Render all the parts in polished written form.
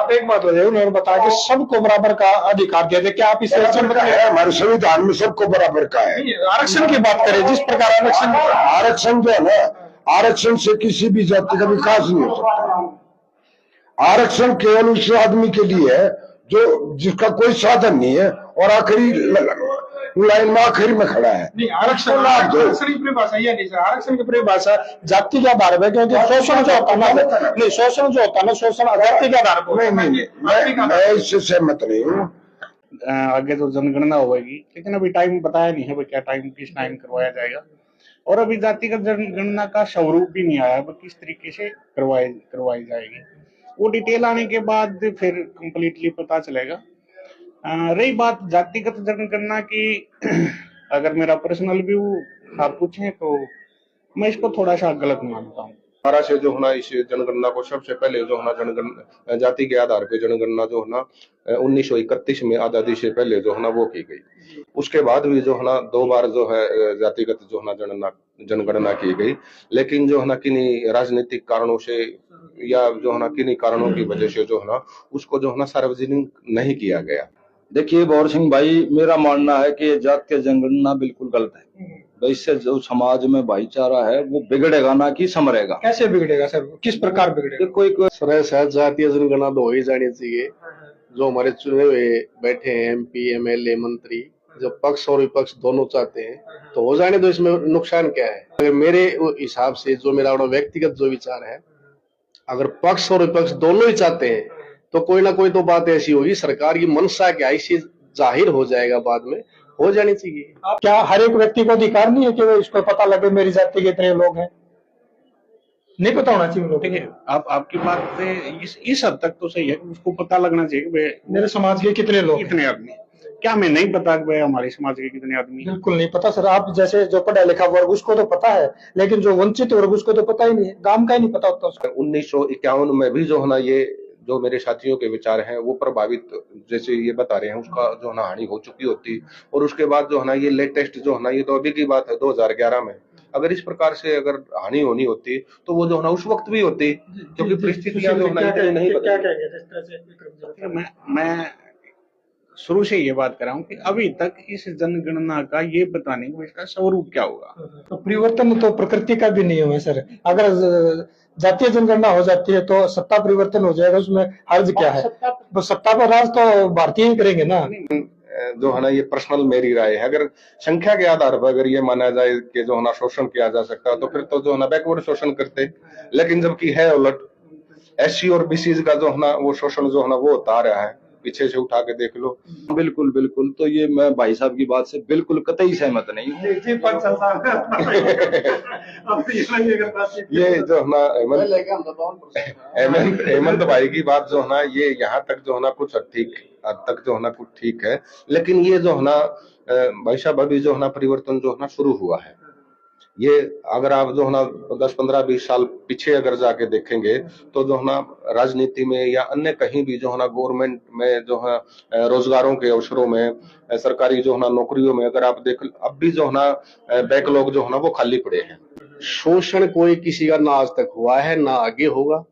आप एक बात बताइए, उन्होंने बताया कि सबको बराबर का अधिकार दे दे, क्या आप इसे हमारे संविधान में सबको बराबर का है। आरक्षण की बात करें, जिस प्रकार आरक्षण जो है ना, आरक्षण से किसी भी जाति का विकास नहीं हो सकता। आरक्षण केवल उस आदमी के लिए है जो जिसका कोई साधन नहीं है और आखिरी लाइन में आखिरी में खड़ा है। नहीं, आरक्षण की परिभाषा ये नहीं सर, आरक्षण की परिभाषा जाति के आधार पर, क्योंकि शोषण जो होता है ना, नहीं शोषण जो होता है ना, शोषण जाति के आधार पर। मैं इससे सहमत नहीं हूँ। आगे तो जनगणना होगी, लेकिन अभी टाइम बताया नहीं है भाई क्या टाइम, किस टाइम करवाया जाएगा, और अभी जातिगत जनगणना का स्वरूप भी नहीं आया, किस तरीके से करवाई जाएगी, वो डिटेल आने के बाद फिर कंप्लीटली पता चलेगा। रही बात जातिगत जनगणना की, अगर मेरा पर्सनल व्यू आप पूछें तो मैं इसको थोड़ा सा गलत मानता हूँ। हमारा से जो है ना इस जनगणना को सबसे पहले जो है ना जनगणना जाति के आधार पे जनगणना जो है ना 1931 में आजादी से पहले जो है ना वो की गई। उसके बाद भी जो है ना 2 बार जो है जातिगत जो है ना जनगणना की गई, लेकिन जो है ना किन्हीं राजनीतिक कारणों से या जो है ना किन्हीं कारणों की वजह से जो है ना उसको जो है ना सार्वजनिक नहीं किया गया। देखिए गौर सिंह भाई, मेरा मानना है कि जातीय जनगणना बिल्कुल गलत है। इससे जो समाज में भाईचारा है वो बिगड़ेगा ना कि संभरेगा। कैसे बिगड़ेगा सर, किस प्रकार बिगड़ेगा? कोई जातीय जनगणना तो हो ही जानी चाहिए। जो हमारे चुने हुए बैठे हैं MP MLA मंत्री, जब पक्ष और विपक्ष दोनों चाहते हैं तो हो जाने दो, इसमें नुकसान क्या है? अगर मेरे हिसाब से जो मेरा व्यक्तिगत जो विचार है, अगर पक्ष और विपक्ष दोनों ही चाहते हैं तो कोई ना कोई तो बात ऐसी होगी, सरकार की मंशा क्या इसी जाहिर हो जाएगा, बाद में हो जानी चाहिए। क्या हर एक व्यक्ति को अधिकार नहीं है कि वो इसको पता लगे मेरी जाति के इतने लोग हैं? नहीं पता होना चाहिए लोग। देखिए आपकी बात से इस हद तक तो सही है, उसको पता लगना चाहिए मेरे समाज के कितने लोग, कितने आदमी। क्या मैं नहीं पता कि हमारे समाज के कितने आदमी? बिल्कुल नहीं पता सर। आप जैसे जो पढ़ा लिखा वर्ग उसको तो पता है, लेकिन जो वंचित वर्ग उसको तो पता ही नहीं है, गांव का ही नहीं पता होता उसको। 1951 में भी जो है ना ये जो मेरे साथियों के विचार हैं वो प्रभावित जैसे ये बता रहे हैं उसका जो है ना हानि हो चुकी होती, और उसके बाद जो है ना ये लेटेस्ट जो है ना ये तो अभी की बात है 2011 में, अगर इस प्रकार से अगर हानि होनी होती तो वो जो है ना उस वक्त भी होती, क्योंकि परिस्थितियां जो है ना नहीं बदली। मैं शुरू से ये बात कर रहा हूँ कि अभी तक इस जनगणना का ये पता नहीं कि इसका स्वरूप क्या होगा। तो परिवर्तन तो प्रकृति का भी नियम है सर। अगर जातीय जनगणना हो जाती है तो सत्ता परिवर्तन हो जाएगा, उसमें हर्ज क्या है? तो सत्ता पर राज तो भारतीय ही करेंगे ना। जो है ना ये पर्सनल मेरी राय है, अगर संख्या के आधार पर अगर ये माना जाए कि जो है ना शोषण किया जा सकता है तो फिर तो जो है ना बैकवर्ड शोषण करते, लेकिन जबकि है उलट, SC और BC का जो है ना वो शोषण जो है ना वो होता रहा है, पीछे से उठा के देख लो। बिल्कुल बिल्कुल, तो ये मैं भाई साहब की बात से बिल्कुल कतई सहमत नहीं हूँ। ये जो है ना हेमंत भाई की बात जो है ना ये यहाँ तक जो है ना कुछ हद तक जो है ना कुछ ठीक है, लेकिन ये जो है ना भाई साहब अभी जो है ना परिवर्तन जो है ना शुरू हुआ है, ये अगर आप जो है ना 10, 15, 20 साल पीछे अगर जाके देखेंगे तो जो है ना राजनीति में या अन्य कहीं भी जो है ना गवर्नमेंट में जो है रोजगारों के अवसरों में, सरकारी जो है ना नौकरियों में अगर आप देख, अब भी जो है ना बैकलॉग जो है ना वो खाली पड़े हैं। शोषण कोई किसी का ना आज तक हुआ है ना आगे होगा,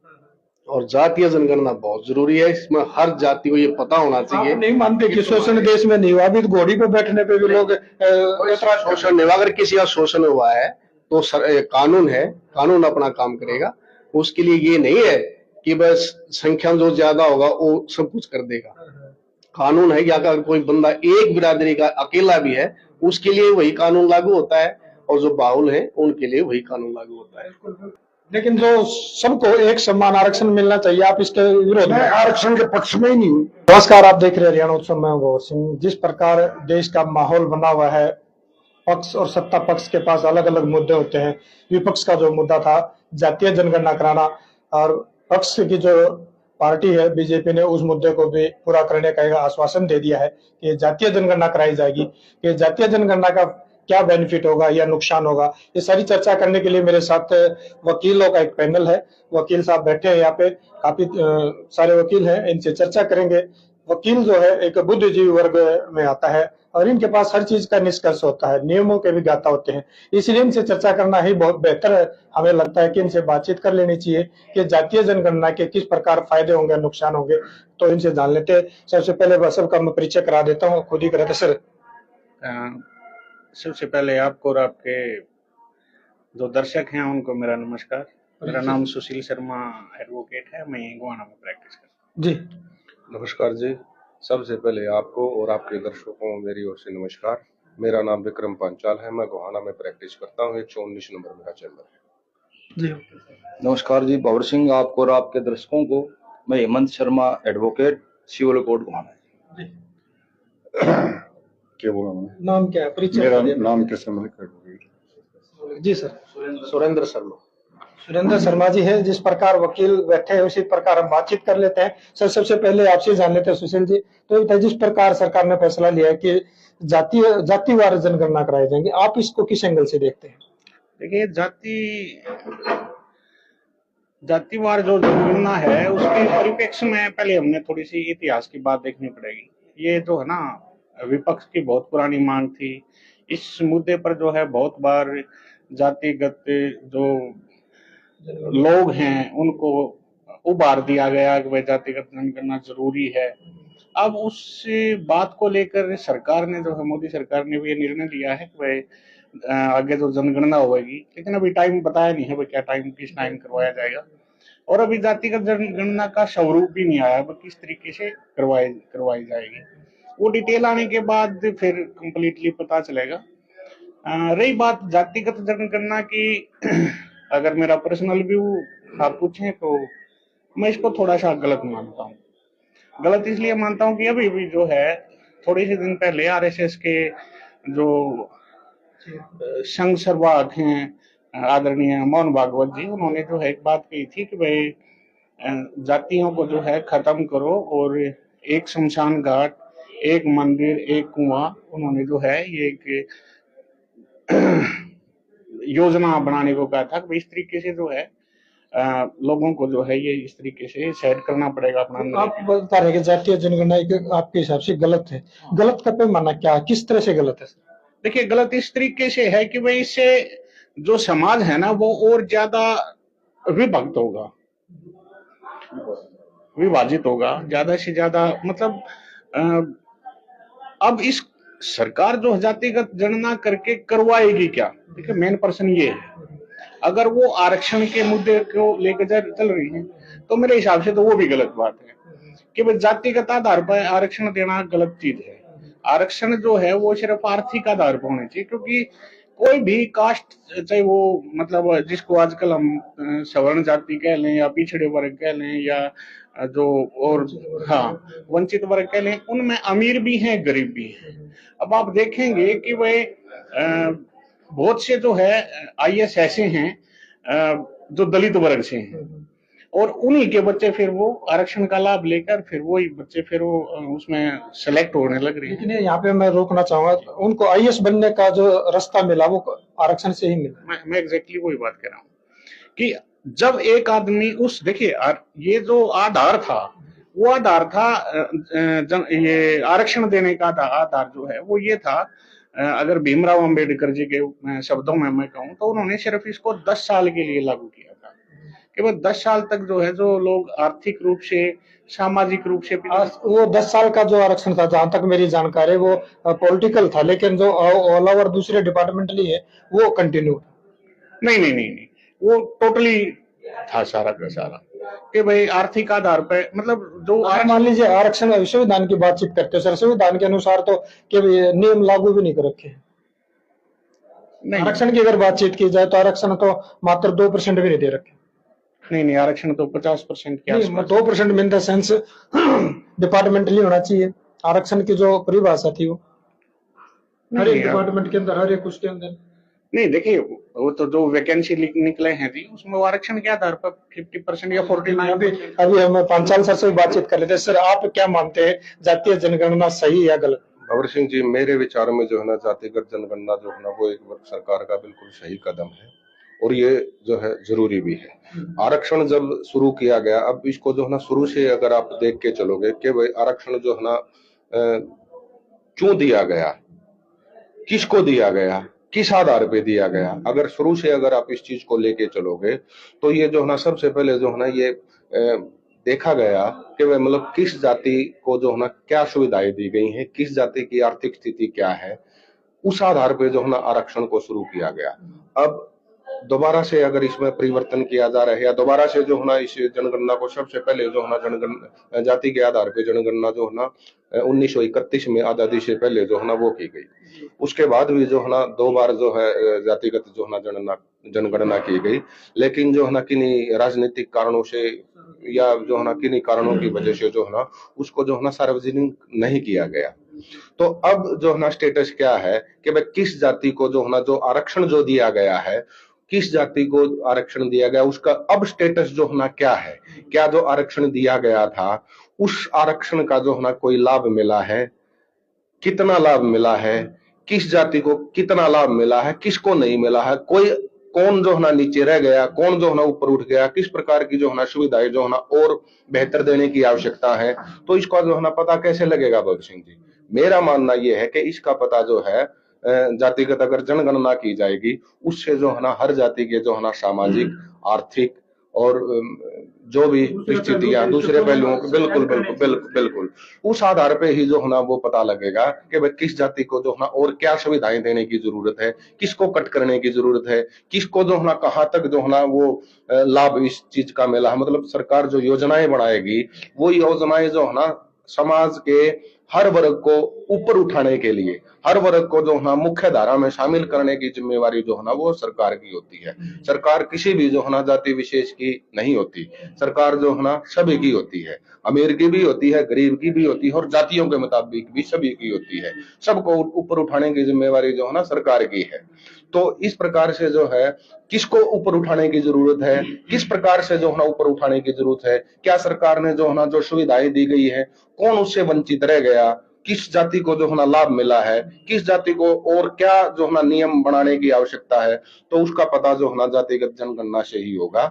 और जातीय जनगणना बहुत जरूरी है। इसमें हर जाति को ये पता होना चाहिए। आप नहीं मानते कि शोषण देश में नहीं हुआ? अभी घोड़ी पे बैठने पे भी लोग शोषण नहीं हुआ। अगर किसी का शोषण हुआ है तो कानून है, कानून अपना काम करेगा। उसके लिए ये नहीं है कि बस संख्या जो ज्यादा होगा वो सब कुछ कर देगा। कानून है कि अगर कोई बंदा एक बिरादरी का अकेला भी है उसके लिए वही कानून लागू होता है, और जो बाहुल है उनके लिए वही कानून लागू होता है। लेकिन जो सबको एक समान आरक्षण मिलना चाहिए, आप इसके विरोध में? आरक्षण के पक्ष में ही नहीं हूँ। नमस्कार, आप देख रहे हैं हरियाणा उत्सव में गौर सिंह। जिस प्रकार देश का माहौल बना हुआ है, पक्ष और सत्ता पक्ष के पास अलग अलग मुद्दे होते हैं। विपक्ष का जो मुद्दा था जातीय जनगणना कराना, और पक्ष की जो पार्टी है BJP ने उस मुद्दे को भी पूरा करने का आश्वासन दे दिया है कि जातीय जनगणना कराई जाएगी। कि जातीय जनगणना का क्या बेनिफिट होगा या नुकसान होगा, ये सारी चर्चा करने के लिए मेरे साथ वकीलों का एक पैनल है। वकील साहब बैठे हैं यहाँ पे, काफी सारे वकील हैं, इनसे चर्चा करेंगे वकील जो है एक बुद्धिजीवी वर्ग में आता है और इनके पास हर चीज का निष्कर्ष होता है, नियमों के भी ज्ञाता होते हैं, इसलिए इनसे चर्चा करना ही बहुत बेहतर है। हमें लगता है कि इनसे बातचीत कर लेनी चाहिए कि जातीय जनगणना के किस प्रकार फायदे होंगे, नुकसान होंगे, तो इनसे जान लेते हैं। सबसे पहले वह सबका मैं परिचय करा देता हूँ, खुद ही कराते सर। सबसे पहले आपको और आपके जो दर्शक हैं उनको मेरा नमस्कार। मेरा नाम सुशील शर्मा एडवोकेट है, मैं गोहाना में प्रैक्टिस करता हूँ। जी नमस्कार जी, सबसे पहले आपको और आपके दर्शकों को मेरी ओर से नमस्कार। मेरा नाम विक्रम पांचाल है, मैं गोहाना में प्रैक्टिस करता हूँ। 119 नंबर मेरा चैम्बर है जी। नमस्कार जी, भवर सिंह आपको और आपके दर्शकों को। मैं Hemant Sharma advocate, civil court Gohana. क्या बोला मैंने? नाम क्या है, परिचय? मेरा नाम कृष्ण मलिक एडवोकेट। जी सर। सुरेंद्र शर्मा। सुरेंद्र शर्मा जी है। जिस प्रकार वकील बैठे हैं उसी प्रकार हम बातचीत कर लेते हैं। सर सबसे पहले आपसे जान लेते हैं सुशील जी, तो जिस प्रकार सरकार ने फैसला लिया है कि जातिवार जनगणना कराई जाएंगी, आप इसको किस एंगल से देखते हैं? देखिए, जातिवार जो जनगणना है उसके परिप्रेक्ष्य में पहले हमने थोड़ी सी इतिहास की बात देखनी पड़ेगी। ये जो है ना, विपक्ष की बहुत पुरानी मांग थी। इस मुद्दे पर जो है बहुत बार जातिगत जो लोग हैं उनको उभार दिया गया कि भाई जातिगत जनगणना जरूरी है। अब उस बात को लेकर सरकार ने जो है, मोदी सरकार ने भी ये निर्णय लिया है कि भाई आगे जो जनगणना होगी, लेकिन अभी टाइम बताया नहीं है भाई क्या टाइम, किस टाइम करवाया जाएगा। और अभी जातिगत जनगणना का स्वरूप भी नहीं आया, किस तरीके से करवाई जाएगी। वो डिटेल आने के बाद फिर कंप्लीटली पता चलेगा। रही बात जातिगत जनगणना की, अगर मेरा पर्सनल व्यू आप पूछें तो मैं इसको थोड़ा सा गलत मानता हूँ। गलत इसलिए मानता हूँ कि अभी भी जो है, थोड़े से दिन पहले आरएसएस के जो संघ संवाहक हैं आदरणीय मोहन भागवत जी, उन्होंने जो है एक बात कही थी कि भाई जातियों को जो है खत्म करो और एक शमशान घाट, एक मंदिर, एक कुआं, उन्होंने जो है ये एक योजना बनाने को कहा था कि इस तरीके से जो है लोगों को जो है ये इस तरीके से सेट करना पड़ेगा अपना। आप बता रहे हैं कि जातीय जनगणना आपके हिसाब से गलत है, गलत का पैमाना क्या, किस तरह से गलत है? देखिए, गलत इस तरीके से है कि भाई इससे जो समाज है ना वो और ज्यादा विभक्त होगा, विभाजित होगा ज्यादा से ज्यादा। मतलब अब इस सरकार जो जातिगत गणना करके करवाएगी क्या? देखिए, मेन पर्सन ये है। अगर वो आरक्षण के मुद्दे को लेकर चल रही है तो मेरे हिसाब से तो वो भी गलत बात है कि भाई जातिगत आधार पर आरक्षण देना गलत चीज है। आरक्षण जो है वो सिर्फ आर्थिक आधार पर होना चाहिए, क्योंकि कोई भी कास्ट, चाहे वो मतलब जिसको आजकल हम सवर्ण जाति कह लें या पिछड़े वर्ग कह लें या जो और वंचित वर्ग कह लें, उनमें अमीर भी हैं, गरीब भी हैं। अब आप देखेंगे कि भाई बहुत से जो है आईएएस ऐसे हैं जो दलित वर्ग से हैं और उन्हीं के बच्चे फिर वो आरक्षण का लाभ लेकर फिर वही बच्चे फिर वो उसमें सेलेक्ट होने लग रहे हैं। लेकिन यहाँ पे मैं रोकना चाहूंगा, उनको आईएएस बनने का जो रास्ता मिला वो आरक्षण से ही मिला। मैं एग्जैक्टली वही बात कह रहा हूँ कि जब एक आदमी उस, देखिए ये जो आधार था वो आधार था ये आरक्षण देने का आधार जो है वो ये था, अगर भीमराव अंबेडकर जी के शब्दों में मैं कहूँ तो उन्होंने सिर्फ इसको 10 साल के लिए लागू किया था कि वो 10 साल तक जो है जो लोग आर्थिक रूप से, सामाजिक रूप से, वो 10 साल का जो आरक्षण था, जहां तक मेरी जानकारी है वो पॉलिटिकल था, लेकिन जो ऑल ओवर दूसरे डिपार्टमेंटली है वो कंटिन्यू। नहीं, वो टोटली था सारा का सारा कि भाई आर्थिक आधार पे, मतलब जो मान लीजिए आरक्षण संविधान की बातचीत करते हैं सर, संविधान के अनुसार तो कि नियम लागू भी नहीं कर रखे हैं। आरक्षण की अगर बातचीत की जाए तो आरक्षण तो मात्र 2% भी नहीं दे रखे। नहीं, आरक्षण तो 50% के आसपास। 2% इन द सेंस डिपार्टमेंटली होना चाहिए। आरक्षण की जो परिभाषा थी वो हर एक डिपार्टमेंट के अंदर, हर एक उसके अंदर नहीं। देखिए, वो तो जो वैकेंसी निकले हैं जी उसमें आरक्षण के आधार पर 50% या 49%। अभी हम पांचाल सर से बातचीत कर लेते हैं। सर, आप क्या मानते हैं, जातीय जनगणना सही या गलत? भवर सिंह जी, मेरे विचार में जो है ना, जातिगत जनगणना जो है ना वो एक सरकार का बिल्कुल सही कदम है। और ये जो है जरूरी भी है। आरक्षण जब शुरू किया गया, अब इसको जो है ना शुरू से अगर आप देख के चलोगे कि भाई आरक्षण जो है ना क्यों दिया गया, किसको दिया गया, किस आधार पे दिया गया, अगर शुरू से अगर आप इस चीज को लेके चलोगे तो ये जो है ना सबसे पहले जो है ना ये देखा गया कि वह मतलब किस जाति को जो है ना क्या सुविधाएं दी गई हैं, किस जाति की आर्थिक स्थिति क्या है, उस आधार पे जो है ना आरक्षण को शुरू किया गया। अब दोबारा से अगर इसमें परिवर्तन किया जा रहा है या दोबारा से जो है ना इस जनगणना को सबसे पहले जो है ना जनगणना जाति के आधार पे जनगणना जो है ना 1931 में आजादी से पहले जो है ना वो की गई। उसके बाद भी जो है ना 2 बार जो है जातिगत जो है ना जनगणना की गई, लेकिन जो है ना किन्हीं राजनीतिक कारणों से या जो है ना किन्हीं कारणों की वजह से जो है ना उसको जो है ना सार्वजनिक नहीं किया गया। तो अब जो है ना स्टेटस क्या है कि भाई किस जाति को जो है ना जो आरक्षण जो दिया गया है, किस जाति को आरक्षण दिया गया, उसका अब स्टेटस जो है ना क्या है, क्या जो आरक्षण दिया गया था उस आरक्षण का जो है ना कोई लाभ मिला है, कितना लाभ मिला है, किस जाति को कितना लाभ मिला है, किसको नहीं मिला है, कोई कौन जो है ना नीचे रह गया, कौन जो है ना ऊपर उठ गया, किस प्रकार की जो है ना सुविधाएं जो है ना और बेहतर देने की आवश्यकता है, तो इसका जो है ना पता कैसे लगेगा भगत सिंह जी? मेरा मानना यह है कि इसका पता जो है जातिगत अगर जनगणना की जाएगी उससे जो है ना हर जाति के जो है ना सामाजिक, आर्थिक और जो भी स्थितियां दूसरे पहलुओं को बिल्कुल बिल्कुल बिल्कुल बिल्कुल उस आधार पे ही जो है ना वो पता लगेगा कि भाई किस जाति को जो है ना और क्या सुविधाएं देने की जरूरत है, किसको कट करने की जरूरत है, किसको जो है ना कहाँ तक जो है ना वो लाभ इस चीज का मिला है। मतलब सरकार जो योजनाएं बनाएगी वो योजनाएं जो है ना समाज के हर वर्ग को ऊपर उठाने के लिए, हर वर्ग को जो है ना मुख्य धारा में शामिल करने की जिम्मेवारी जो है ना वो सरकार की होती है। सरकार किसी भी जो है ना जाति विशेष की नहीं होती, सरकार जो है ना सभी की होती है, अमीर की भी होती है, गरीब की भी होती है और जातियों के मुताबिक भी सभी की होती है। सबको ऊपर उठाने की जिम्मेवारी जो है ना सरकार की है। तो इस प्रकार से जो है किसको ऊपर उठाने की जरूरत है, किस प्रकार से जो है ना ऊपर उठाने की जरूरत है, क्या सरकार ने जो है ना जो सुविधाएं दी गई है कौन उससे वंचित रह गया, किस जाति को जो है ना लाभ मिला है, किस जाति को और क्या जो है ना नियम बनाने की आवश्यकता है, तो उसका पता जो है ना जातिगत जनगणना से ही होगा।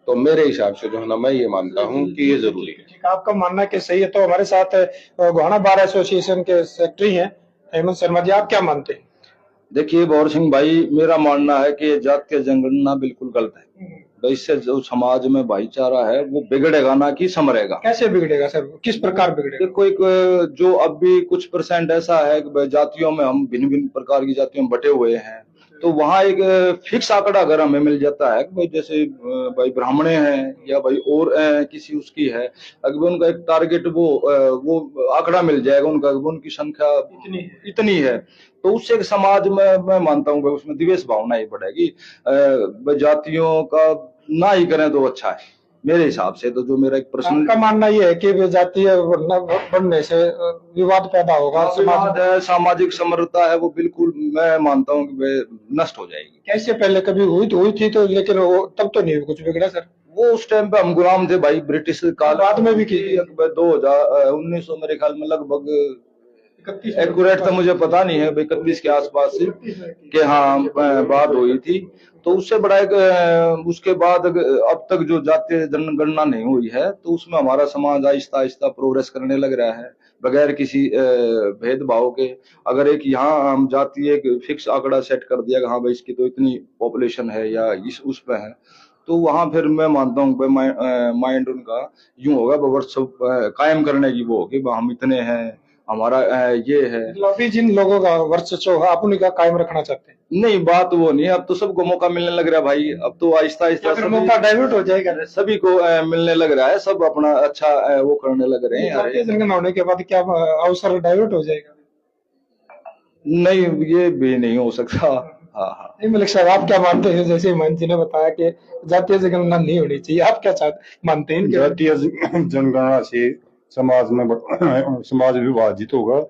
तो मेरे हिसाब से जो है ना मैं ये मानता हूँ कि ये जरूरी है। आपका मानना कि सही है। तो हमारे साथ गोहाना बार एसोसिएशन के सेक्रेटरी हैं हेमंत शर्मा जी, आप क्या मानते हैं? देखिए गौर सिंह भाई, मेरा मानना है कि जातीय जनगणना बिल्कुल गलत है। तो इससे जो समाज में भाईचारा है वो बिगड़ेगा ना कि संवरेगा। कैसे बिगड़ेगा सर, किस प्रकार बिगड़ेगा? देखो एक जो अब भी कुछ परसेंट ऐसा है कि जातियों में हम भिन्न भिन्न प्रकार की जातियों में बटे हुए हैं, तो वहाँ एक फिक्स आंकड़ा अगर हमें मिल जाता है कि भाई जैसे भाई ब्राह्मणे हैं या भाई और किसी उसकी है, अगर उनका एक टारगेट वो आंकड़ा मिल जाएगा उनका, उनकी संख्या इतनी है, तो उससे एक समाज में मैं मानता हूँ भाई उसमें द्वेष भावना ही बढ़ेगी। जातियों का ना ही करें तो अच्छा है मेरे हिसाब से। तो जो मेरा एक प्रश्न आपका मानना ये है कि जातीय बढ़ने से विवाद पैदा होगा, समाज है, सामाजिक समरसता है, वो बिल्कुल मैं मानता हूँ कि नष्ट हो जाएगी। कैसे पहले कभी हुई थी तो, लेकिन वो तब तो नहीं कुछ बिगड़ा सर। वो उस टाइम पे हम गुलाम थे भाई, ब्रिटिश काल बाद में भी की 1900 मेरे ख्याल में लगभग एक्यूरेट तो मुझे पता नहीं है, 31 के आसपास कि हाँ बात हुई थी। तो उससे बड़ा एक उसके बाद अब तक जो जातीय जनगणना नहीं हुई है, तो उसमें हमारा समाज आहिस्ता आहिस्ता प्रोग्रेस करने लग रहा है बगैर किसी भेदभाव के। अगर एक यहाँ हम जातीय एक फिक्स आंकड़ा सेट कर दिया हाँ भाई इसकी तो इतनी पॉपुलेशन है या इस उस पे है, तो वहां फिर मैं मानता हूँ माइंड उनका यूं होगा वर्चस्व कायम करने की वो होगी, हम इतने हैं, हमारा ये है। अभी जिन लोगों का वर्चस्व आप उन्हीं का कायम रखना चाहते हैं? नहीं, बात वो नहीं, अब तो सबको मौका मिलने लग रहा है भाई, अब तो आहिस्ता आहिस्ता मौका डाइवर्ट हो जाएगा, सभी को मिलने लग रहा है, सब अपना अच्छा वो करने लग रहे हैं। जनगणना होने के बाद क्या अवसर डाइवर्ट हो जाएगा? नहीं, ये भी नहीं हो सकता। हाँ, मलिक साहब आप क्या मानते हैं? जैसे हिमांत जी ने बताया कि जातीय जनगणना नहीं होनी चाहिए, आप क्या मानते हैं? जातीय जनगणना से समाज विभाजित होगा,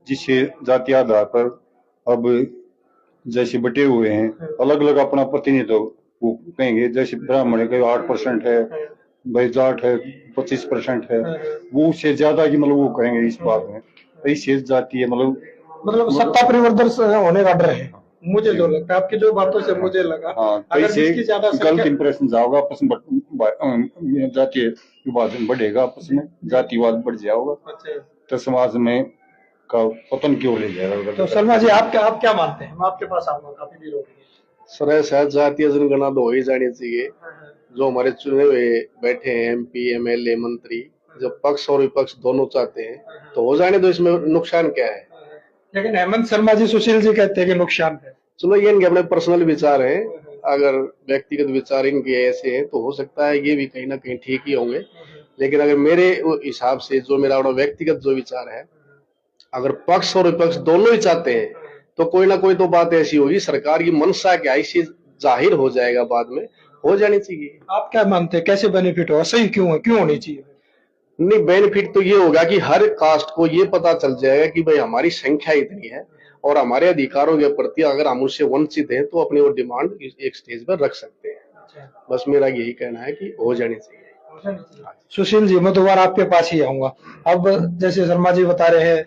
जिससे जातीय आधार पर अब जैसे बटे हुए हैं अलग अलग अपना प्रतिनिधित्व वो कहेंगे। जैसे ब्राह्मण के 8% है, भाई जाट है 25% है, वो उससे ज्यादा की मतलब वो कहेंगे इस बात में। इससे जातीय मतलब सत्ता परिवर्तन होने का डर है। मुझे जो लगता है आपकी जो बातों से मुझे लगा, हाँ, तो अगर इससे इसकी ज्यादा गलत संख्या इंप्रेशन जाओगा आपस में, जातीय विभाजन बढ़ेगा, आपस में जातिवाद बढ़ जाएगा, अच्छा, तो समाज में का पतन की ओर ले जाएगा। तो शर्मा जी आप क्या मानते हैं? मैं आपके पास आऊंगा, काफी देर हो गई सर ऐसा है, जातीय जनगणना तो हो ही जानी चाहिए। है। जो हमारे चुने हुए बैठे हैं एमपी एमएलए मंत्री, जब पक्ष और विपक्ष दोनों चाहते हैं तो हो जाने दो, इसमें नुकसान क्या है। लेकिन हेमंत शर्मा जी, सुशील जी कहते हैं कि नुकसान है। चलो ये इनके अपने पर्सनल विचार हैं, अगर व्यक्तिगत विचार इनके ऐसे हैं तो हो सकता है ये भी कहीं ना कहीं ठीक ही होंगे। लेकिन अगर मेरे हिसाब से जो मेरा अपना व्यक्तिगत जो विचार है, अगर पक्ष और विपक्ष दोनों ही चाहते हैं तो कोई ना कोई तो बात ऐसी होगी, सरकार की मंशा क्या है इसी जाहिर हो जाएगा, बाद में हो जानी चाहिए। आप क्या मानते हैं, कैसे बेनिफिट होगा, सही क्यों है, क्यों होनी चाहिए? नहीं, बेनिफिट तो ये होगा कि हर कास्ट को ये पता चल जाएगा कि भाई हमारी संख्या इतनी है और हमारे अधिकारों के प्रति अगर हम उससे वंचित हैं तो अपनी वो डिमांड एक स्टेज पर रख सकते हैं। बस मेरा यही कहना है कि हो जानी चाहिए। सुशील जी, मैं दोबारा आपके पास ही आऊंगा। अब जैसे शर्मा जी बता रहे हैं,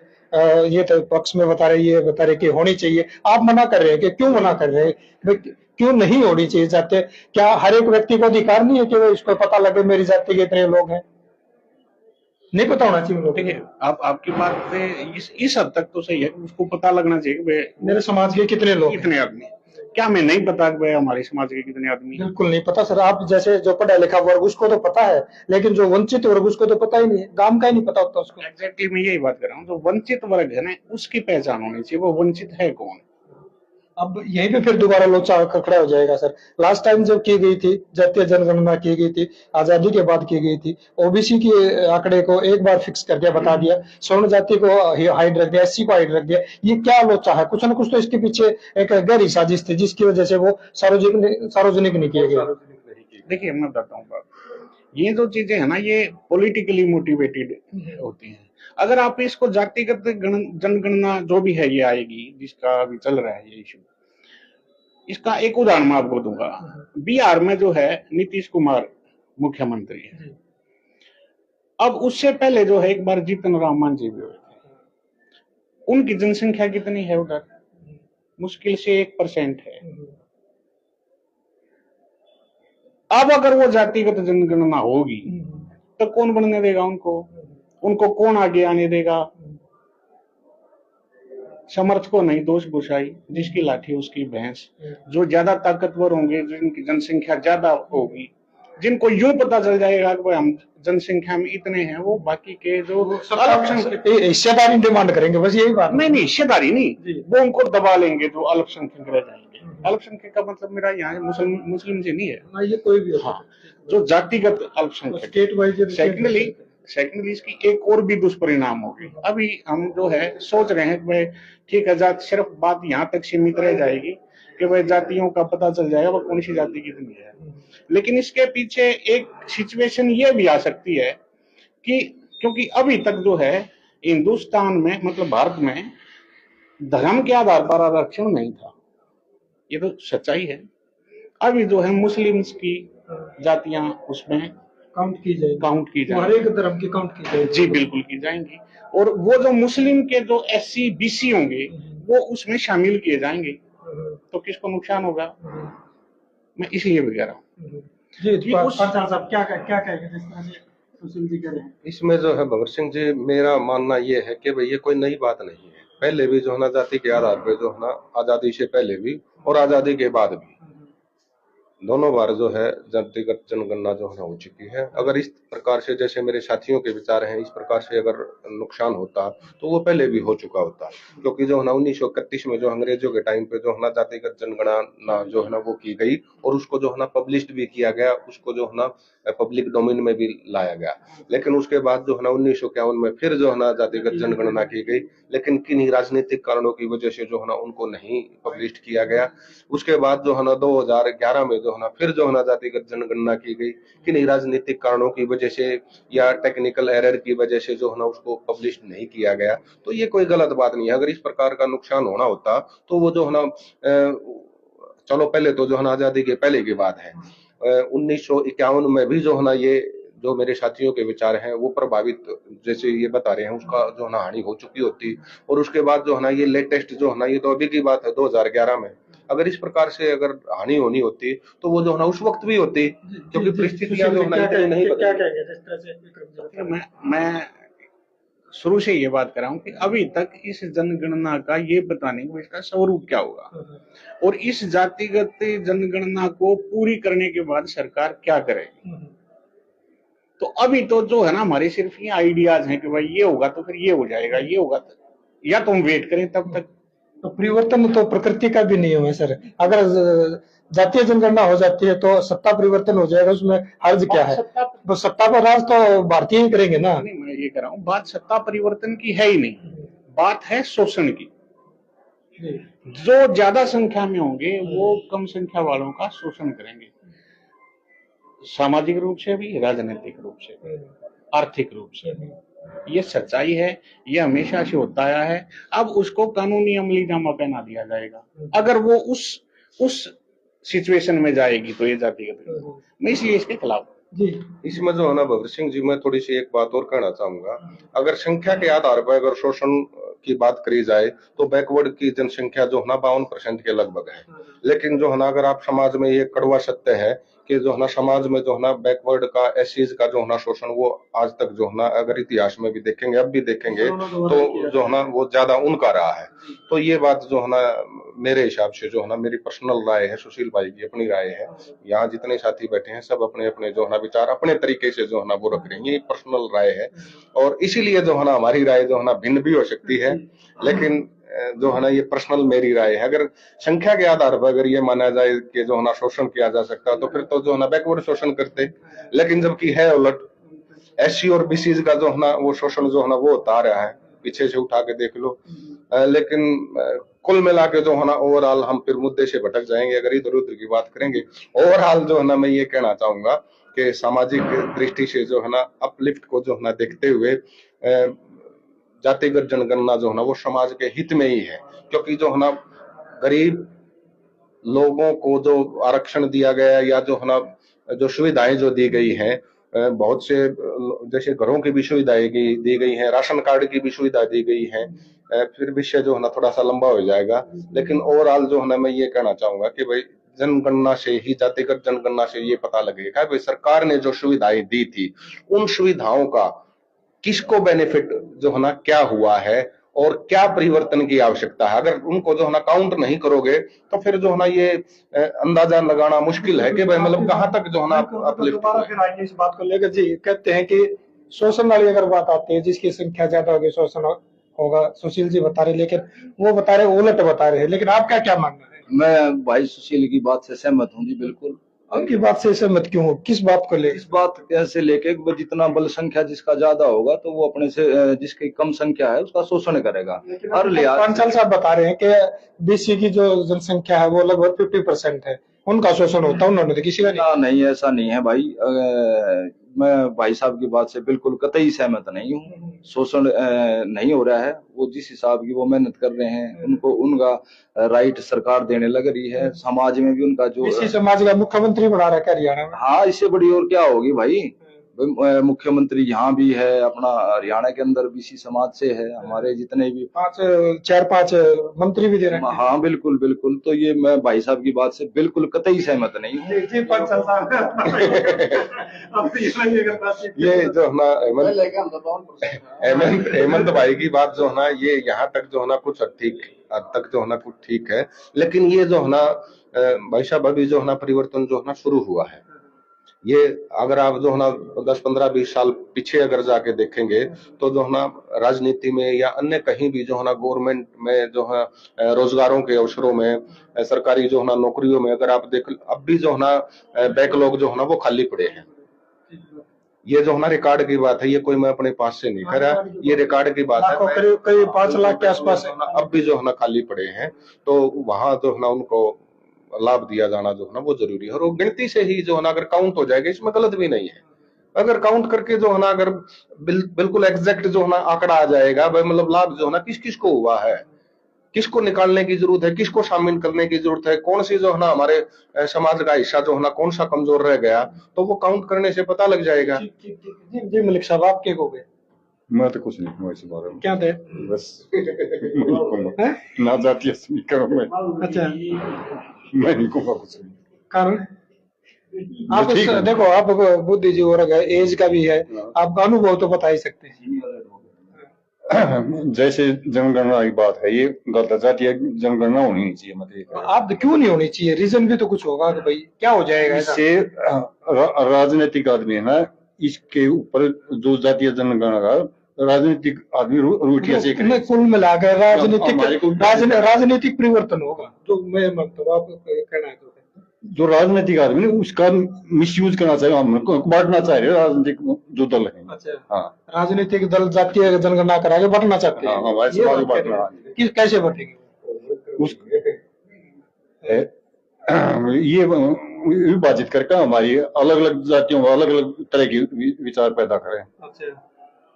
ये तो पक्ष में बता रहे, ये बता रहे कि होनी चाहिए, आप मना कर रहे हैं कि क्यों मना कर रहे हैं, क्यों नहीं होनी चाहिए चाहते? क्या हर एक व्यक्ति को अधिकार नहीं है कि वो इसको पता लगे मेरी जाति के इतने लोग हैं? नहीं पता होना चाहिए लोगों को? देखिए, आप आपकी बात से इस हद तक तो सही है, उसको पता लगना चाहिए कि भाई मेरे समाज के कितने लोग हैं। कितने आदमी। क्या हमें नहीं पता कि भाई हमारे समाज के कितने आदमी हैं? बिल्कुल नहीं पता सर। आप जैसे जो पढ़ा लिखा वर्ग उसको तो पता है, लेकिन जो वंचित वर्ग उसको तो पता ही नहीं है, गांव का ही नहीं पता होता उसको। एग्जैक्टली मैं यही बात कर रहा हूँ, जो वंचित वर्ग है ना, उसकी पहचान होनी चाहिए, वो वंचित है कौन। अब यहीं पे फिर दोबारा लोचा खड़ा हो जाएगा सर। लास्ट टाइम जब की गई थी जातीय जनगणना की गई थी, आजादी के बाद की गई थी, ओबीसी के आंकड़े को एक बार फिक्स करके बता दिया, स्वर्ण जाति को हाइड रख दिया, एससी को हाइड रख दिया। ये क्या लोचा है? कुछ ना कुछ तो इसके पीछे एक गहरी साजिश थी जिसकी वजह से वो सार्वजनिक नहीं किए गए। देखिए, मैं बताता हूँ बात, ये जो चीजें है ना, ये पॉलिटिकली मोटिवेटेड होती हैं। अगर आप इसको जातिगत जनगणना जो भी है ये आएगी, जिसका अभी चल रहा है ये इशू, इसका एक उदाहरण मैं आपको दूंगा। बिहार में जो है नीतीश कुमार मुख्यमंत्री है। अब उससे पहले जो है एक बार जीतन राम मांझी भी हुए थे। उनकी जनसंख्या कितनी है उधर? मुश्किल से 1% है। अब अगर वो जातिगत जनगणना होगी तो कौन बनने देगा उनको कौन आगे आने देगा? समर्थ को नहीं, दोष बुशाई, जिसकी लाठी उसकी भैंस। जो ज्यादा ताकतवर होंगे, जिनकी जनसंख्या ज्यादा होगी, जिनको यूं पता चल जाएगा कि भाई हम जनसंख्या में इतने हैं, वो बाकी के जो हिस्सेदारी डिमांड करेंगे, बस यही बात। नहीं, हिस्सेदारी नहीं, वो उनको दबा लेंगे जो अल्पसंख्यक रह जाएंगे। अल्पसंख्यक का मतलब मेरा यहाँ मुस्लिम से नहीं है, ये कोई भी। हाँ, जो जातिगत अल्पसंख्यक। स्टेट वाइज सेकेंडली इसकी एक और भी दुष्परिणाम होगी। अभी हम जो है सोच रहे हैं कि भाई ठीक है, जाति सिर्फ बात यहाँ तक सीमित रह जाएगी कि भाई जातियों का पता चल जाएगा वो कौन सी जाति कितनी है। लेकिन इसके पीछे एक सिचुएशन ये भी आ सकती है कि क्योंकि अभी तक जो है हिंदुस्तान में, मतलब भारत में, धर्म के आधार पर आरक्षण नहीं था, ये तो सच्चाई है। अभी जो है मुस्लिम्स की जातियां उसमें काउंट की जाएगी, हर एक धर्म की काउंट की जाएगी। जी बिल्कुल की जाएंगी। और वो जो मुस्लिम के जो एससी बीसी होंगे वो उसमें शामिल किए जाएंगे, तो किसको नुकसान होगा? मैं इसलिए भी कह रहा हूँ। जी, साहब क्या कहेंगे जिस तरह से सुशील जी कह रहे हैं? इसमें जो है भगत सिंह जी, मेरा मानना ये है कि भाई ये कोई नई बात नहीं है। पहले भी जो है ना जाति के आधार पे जो है ना, आजादी से पहले भी और आजादी के बाद भी दोनों बार जो है जातिगत जनगणना जो है हो चुकी है। अगर इस प्रकार से जैसे मेरे साथियों के विचार हैं, इस प्रकार से अगर नुकसान होता तो वो पहले भी हो चुका होता, क्योंकि जो है ना 1931 में जो अंग्रेजों के टाइम पे जो है ना जातिगत जनगणना जो है ना वो की गई और उसको जो है ना पब्लिश भी किया गया, उसको जो है ना पब्लिक डोमेन में भी लाया गया। लेकिन उसके बाद जो है ना 1951 में फिर जो है ना जातिगत जनगणना की गई, लेकिन किन्हीं राजनीतिक कारणों की वजह से जो है ना उनको नहीं पब्लिश किया गया। उसके बाद जो है ना 2011 में जो है ना फिर जो है ना जातिगत जनगणना की गई, किन्हीं राजनीतिक कारणों की वजह से या टेक्निकल एरर की वजह से जो है ना उसको पब्लिश नहीं किया गया। तो ये कोई गलत बात नहीं है। अगर इस प्रकार का नुकसान होना होता तो वो जो है ना चलो पहले तो जो है ना आजादी के पहले की बात है, 1951 में भी जो है ना ये जो मेरे साथियों के विचार हैं वो प्रभावित, जैसे ये बता रहे हैं, उसका जो है ना हानि हो चुकी होती, और उसके बाद जो है ना ये लेटेस्ट जो है ना, ये तो अभी की बात है 2011 में, अगर इस प्रकार से अगर हानि होनी होती तो वो जो है ना उस वक्त भी होती, क्योंकि परिस्थितियां जो है ना इतनी नहीं क्या बदली। कहेंगे जिस तरह से विक्रम जी बता मैं शुरू से ये बात कर रहा हूँ कि अभी तक इस जनगणना का ये बताने को इसका स्वरूप क्या होगा, रहे हैं? और इस जातिगत जनगणना को पूरी करने के बाद सरकार क्या करेगी। तो अभी तो जो है ना हमारे सिर्फ ये आइडियाज हैं कि भाई ये होगा तो फिर ये हो जाएगा, ये होगा तो, या तो हम वेट करें तब तक। तो परिवर्तन तो प्रकृति का भी नियम है सर। अगर जातीय जनगणना हो जाती है तो सत्ता परिवर्तन हो जाएगा, उसमें हर्ज क्या है? तो सत्ता पर राज तो भारतीय ही करेंगे ना। नहीं, मैं ये कह रहा हूँ बात सत्ता परिवर्तन की है ही नहीं, बात है शोषण की। जो ज्यादा संख्या में होंगे वो कम संख्या वालों का शोषण करेंगे, सामाजिक रूप से भी, राजनीतिक रूप से भी, आर्थिक रूप से भी। ये सच्चाई है, ये हमेशा से होता आया है। अब उसको कानूनी अमलीजामा पहना दिया जाएगा अगर वो उस सिचुएशन में जाएगी तो ये जातिगत, मैं इसलिए इसके खिलाफ। जी इसमें जो है ना भगत सिंह जी, मैं थोड़ी सी एक बात और कहना चाहूंगा। अगर संख्या के आधार पर अगर शोषण की बात करी जाए तो बैकवर्ड की जनसंख्या जो है ना 52% के लगभग है, लेकिन जो है ना अगर आप समाज में, ये कड़वा सत्य है कि जो है ना समाज में जो है ना बैकवर्ड का, एससीज का जो है ना शोषण, वो आज तक जो है ना अगर इतिहास में भी देखेंगे, अब भी देखेंगे, तो जो है ना वो ज्यादा उनका रहा है। तो ये बात जो है ना मेरे हिसाब से जो है ना, मेरी पर्सनल राय है, सुशील भाई की अपनी राय है, यहाँ जितने साथी बैठे हैं सब अपने अपने जो है ना विचार अपने तरीके से जो है ना वो रख रहे हैं, ये पर्सनल राय है, और इसीलिए जो है ना हमारी राय जो है ना भिन्न भी हो सकती है, लेकिन जो है ना ये पर्सनल मेरी राय है। अगर संख्या के आधार पर अगर ये माना जाए कि जो है ना शोषण किया जा सकता है तो फिर तो जो है ना बैकवर्ड शोषण करते, लेकिन जबकि है उलट, एससी और बीसी का जो है ना वो शोषण जो है ना वो होता आ रहा है, पीछे से उठा के देख लो। लेकिन कुल मिला के जो है ना ओवरऑल, हम फिर मुद्दे से भटक जाएंगे अगर इधर उधर की बात करेंगे। ओवरऑल जो है ना मैं ये कहना चाहूंगा कि सामाजिक दृष्टि से जो है ना अपलिफ्ट को जो है ना देखते हुए जातिगत जनगणना जो है ना वो समाज के हित में ही है, क्योंकि जो है ना गरीब लोगों को जो आरक्षण दिया गया, या जो है ना जो सुविधाएं जो दी गई हैं, बहुत से जैसे घरों की भी सुविधाएं दी गई हैं, राशन कार्ड की भी सुविधा दी गई है, फिर विषय जो है ना थोड़ा सा लंबा हो जाएगा, लेकिन ओवरऑल जो है ना मैं ये कहना चाहूंगा कि भाई जनगणना से ही, जातिगत जनगणना से ये पता लगेगा भाई सरकार ने जो सुविधाएं दी थी उन सुविधाओं का किसको बेनिफिट जो है ना क्या हुआ है, और क्या परिवर्तन की आवश्यकता है। अगर उनको जो है ना काउंट नहीं करोगे तो फिर जो है ना ये अंदाजा लगाना मुश्किल है कि भाई मतलब कहाँ तक जो है ना अपलिफ्ट दोबारा फिर आएंगे इस बात को लेकर। जी कहते हैं कि शोषण वाली अगर बात आती है, जिसकी संख्या ज्यादा होगी शोषण होगा, सुशील जी बता रहे, लेकिन वो बता रहे उलट बता रहे हैं, लेकिन आपका क्या मानना है? मैं भाई सुशील की बात से सहमत हूँ जी, बिल्कुल। उनकी बात से सहमत क्यों हो? किस बात को लेकर? इस बात से लेके वो जितना बल संख्या जिसका ज्यादा होगा तो वो अपने से जिसकी कम संख्या है उसका शोषण करेगा। हर लिहाज पांचाल साहब बता रहे हैं कि बीसी की जो जनसंख्या है वो लगभग 50% है, उनका शोषण होता है, उन्होंने तो किसी का नहीं। नहीं, ऐसा नहीं है भाई। मैं भाई साहब की बात से बिल्कुल कतई सहमत नहीं हूँ। शोषण नहीं हो रहा है, वो जिस हिसाब की वो मेहनत कर रहे हैं उनको उनका राइट सरकार देने लग रही है। समाज में भी उनका जो बीसी समाज का मुख्यमंत्री बना रखा है हरियाणा में। हाँ, इससे बड़ी और क्या होगी भाई। मुख्यमंत्री यहाँ भी है, अपना हरियाणा के अंदर बीसी समाज से है, हमारे जितने भी 4-5 मंत्री भी दे रहे हैं। हाँ बिल्कुल बिल्कुल। तो ये मैं भाई साहब की बात से बिल्कुल कतई सहमत नहीं हूँ। जी पांचाल साहब ये जो है ना हेमंत भाई की बात जो है ना, ये यहाँ तक जो है ना कुछ हद तक जो है ना कुछ ठीक है, लेकिन ये जो है ना भाई साहब अभी जो है ना परिवर्तन जो है ना शुरू हुआ है, ये अगर आप जो है ना 10-15-20 साल पीछे अगर जाके देखेंगे तो जो है ना राजनीति में या अन्य कहीं भी जो है ना गवर्नमेंट में जो है रोजगारों के अवसरों में, सरकारी जो है ना नौकरियों में अगर आप देख, अब भी जो है ना बैकलॉग जो है ना वो खाली पड़े हैं। ये जो है ना रिकॉर्ड की बात है, ये कोई मैं अपने पास से नहीं कह रहा, ये रिकॉर्ड की बात है। करीब 5 लाख के आसपास है, अब भी जो है ना खाली पड़े हैं, तो वहां जो है ना उनको लाभ दिया जाना जो है ना वो जरूरी है, और वो गिनती से ही जो है ना अगर काउंट हो जाएगा, इसमें गलत भी नहीं है। अगर काउंट करके जो है ना अगर बिल्कुल एग्जैक्ट जो है ना आंकड़ा आ जाएगा भाई, मतलब लाभ जो है ना किस किस को हुआ है, किसको निकालने की जरूरत है, किसको शामिल करने की जरूरत है, कौन सी जो है ना हमारे समाज का हिस्सा जो है ना कौन सा कमजोर रह गया, तो वो काउंट करने से पता लग जाएगा। जी मलिक साहब, आप क्या कहोगे? मैं तो कुछ नहीं कहूँगा इस बारे में, क्या थे? बस ना जातीय समीकरण में अच्छा, मैं नहीं कहूँगा कुछ नहीं। कारण आप ठीक है। देखो, आप बुद्धि जी और एज का भी है, आपका अनुभव तो बता ही सकते हैं। जैसे जनगणना की बात है, ये गलत है, जातीय जनगणना होनी नहीं चाहिए। मतलब आप क्यों नहीं होनी चाहिए? रीजन भी तो कुछ होगा कि भाई क्या हो जाएगा ऐसा? इससे राजनीतिक आदमी है ना, इसके ऊपर जो जातीय जनगणना का राजनीतिक आदमी रोटियां सेक रहे हैं। कुल मिलाकर हमारे को- राजनीतिक परिवर्तन होगा, जो मैं मानता हूँ। आप कहना है तो जो राजनीतिक आदमी है उसका मिसयूज करना चाहिए, हम बांटना चाह रहे हैं राजनीतिक जो दल है। अच्छा, हाँ राजनीतिक दल जातीय जनगणना करा के बढ़ना चाहते हैं। हाँ, हमारे ये समाज को बात कह रहे हैं। कैसे बढ़ेंगे? उस ये विभाजित करके हमारी अलग अलग जातियों में अलग अलग तरह की विचार पैदा करें। अच्छा,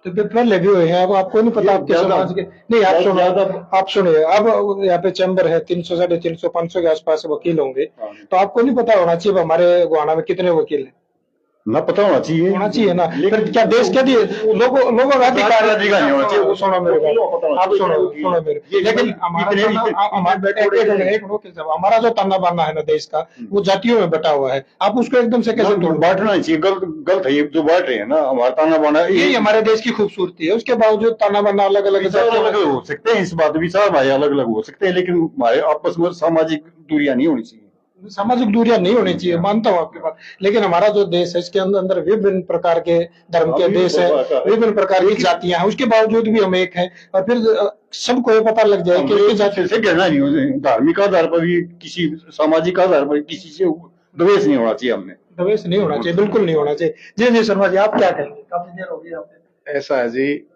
तो फिर पहले भी हुए हैं, अब आपको नहीं पता आपके समाज के? नहीं, आप सुनिए, अब यहाँ पे चैम्बर है, 300 350 500 के आसपास वकील होंगे, तो आपको नहीं पता होना चाहिए हमारे गोहाना में कितने वकील हैं? ना पता होना चाहिए ना। फिर क्या देश के लिए लोगों का अधिकार नहीं होना चाहिए। वो सुनो मेरे बात, आप सुनो मेरे। लेकिन हमारा जो ताना बाना है ना देश का, वो जातियों में बटा हुआ है। आप उसको एकदम से कैसे तोड़? बांटना नहीं चाहिए, गलत है ये जो बांट रहे हैं ना। हमारा ताना बाना यही हमारे देश की खूबसूरती है। उसके बावजूद ताना बाना अलग अलग अलग हो सकते हैं, इस बात विचार हमारे अलग अलग हो सकते हैं, लेकिन हमारे आपस में सामाजिक दूरियां नहीं होनी चाहिए। सामाजिक दूरियां नहीं होनी चाहिए, मानता हूँ आपकी बात। लेकिन हमारा जो देश है, इसके अंदर विभिन्न प्रकार के धर्म के देश है, विभिन्न प्रकार की जातियां हैं, उसके बावजूद भी हम एक हैं। और फिर सबको ये पता लग जाए कि जाति से कहना नहीं हो, धार्मिक आधार पर भी, किसी सामाजिक आधार पर किसी से द्वेष नहीं होना चाहिए। हमने द्वेष नहीं होना चाहिए, बिल्कुल नहीं होना चाहिए। जी जी शर्मा जी, आप क्या कहेंगे? काफी देर हो गई आपने। ऐसा है जी,